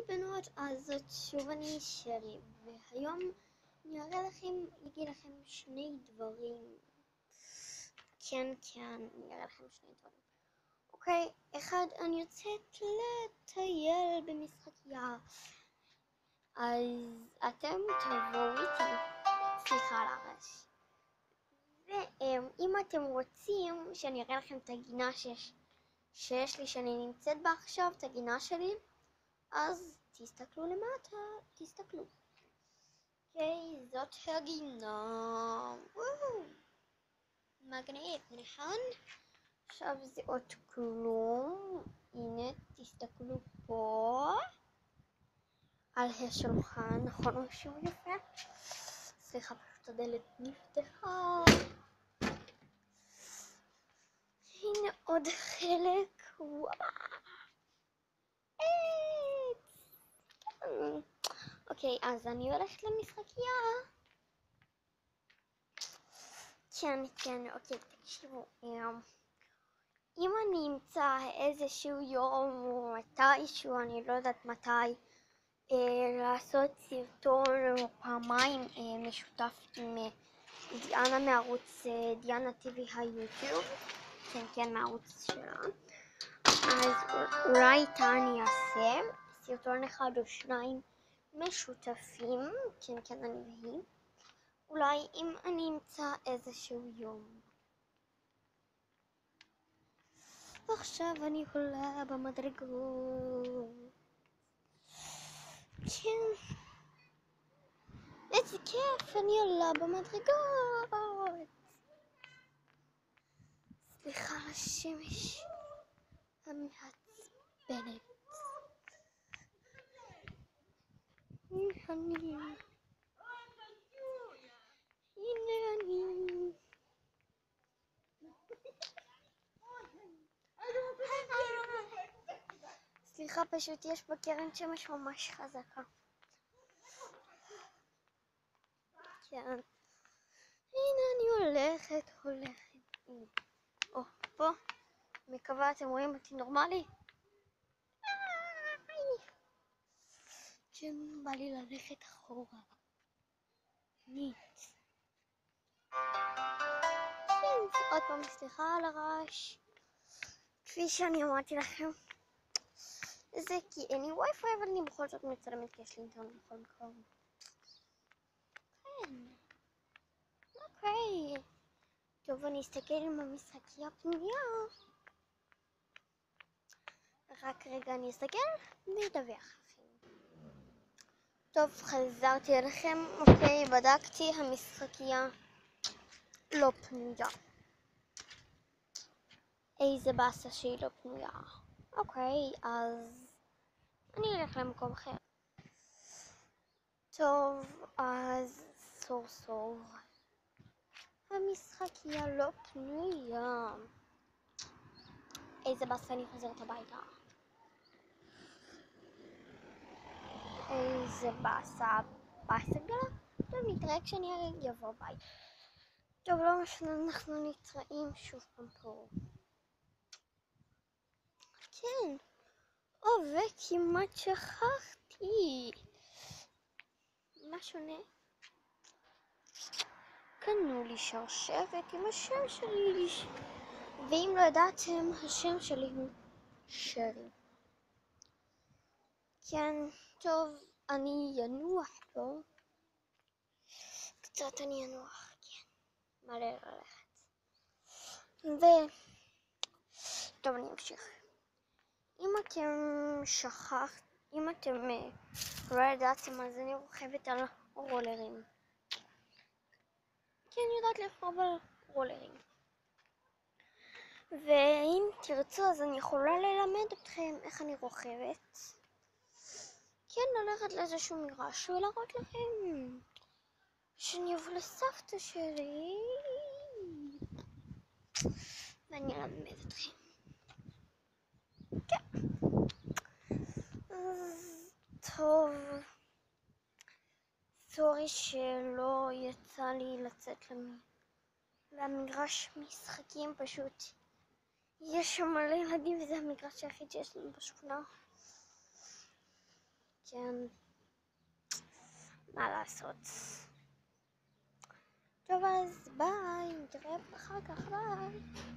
בנות, אז זאת שוב אני שרי, והיום אני אגיד לכם שני דברים. כן, אני אראה לכם שני דברים. אוקיי, אחד, אני יוצאת לטייל במשחקייה, אז אתם תבואו איתי, סליחה על הרעש. ואם אתם רוצים שאני אראה לכם את הגינה שיש לי, שאני נמצאת בה עכשיו, את הגינה שלי, אז תסתכלו למטה, תסתכלו. אוקיי, זאת הגינה. וואו, מגניב, נכון? עכשיו זה עוד כלום. הנה, תסתכלו פה על השולחן, נכון משהו יפה? סליחה, פשוט הדלת נפתחה. הנה עוד חלק. וואו. אוקיי, אז אני הולכת למשחקייה. כן, אוקיי, תקשיבו. אם אני אמצא איזשהו יום או מתישהו, אני לא יודעת מתי, לעשות סרטון או פעמיים משותף עם דיאנה מערוץ דיאנה טיווי היוטיוב, כן, מהערוץ שלה, אז אולי איתה אני אעשה סרטון אחד או שניים משותפים, כן, אני והיא, אולי אם אני אמצא איזשהו יום. עכשיו אני עולה במדרגות. כן, איזה כיף, אני עולה במדרגות. סליחה על השמש המעצבנת. הנה אני. סליחה, פשוט יש בקרן שמש ממש חזקה. כן. הנה אני הולכת. או, פה. מקווה אתם רואים אותי נורמלי? כן, בא לי ללכת אחורה. ניט. כן, עוד פעם סליחה על הרעש. כפי שאני אמרתי לכם, זה כי אין לי וי-פיי, אבל אני בכל זאת מצלמת כי יש לי אינטרנט בכל מקום. כן. אוקיי. טוב, אני אסתכל עם המשחקייה הפנימיה. רק רגע אני אסתכל ואדווח לכם. טוב, חזרתי אליכם. אוקיי, בדקתי, המשחקייה לא פנויה. איזה באסה שהיא לא פנויה. אוקיי, אז אני אלך למקום אחר. טוב, אז סוף המשחקייה לא פנויה. איזה באסה, אני חוזרת הביתה. איזה באסה גדולה. טוב, נתראה כשאני אבוא ביי. טוב, לא משנה, אנחנו נתראים שוב פעם פה. כן. וכמעט שכחתי. מה שונה? קנו לי שרשרת עם השם שלי. ואם לא ידעתם, השם שלי הוא שרי. כן, טוב, אני ינוח פה. קצת אני ינוח, כן. מלא ללכת. טוב, אני אמשיך. אם אתם לא ידעתם, אז אני רוכבת על רולרים. כן, אני יודעת לרכוב על רולרים. ואם תרצו, אז אני יכולה ללמד אתכם איך אני רוכבת. כן, ללכת לאיזשהו מגרש ולהראות לכם שאני אבוא לסבתא שלי ואני אלמד אתכם. כן. אז טוב, סורי שלא יצא לי לצאת למגרש משחקים, פשוט יש שם מלא ילדים וזה המגרש היחיד שיש לנו בשכונה. כן, מה לעשות. טוב, אז ביי, נתראה אחר כך, ביי.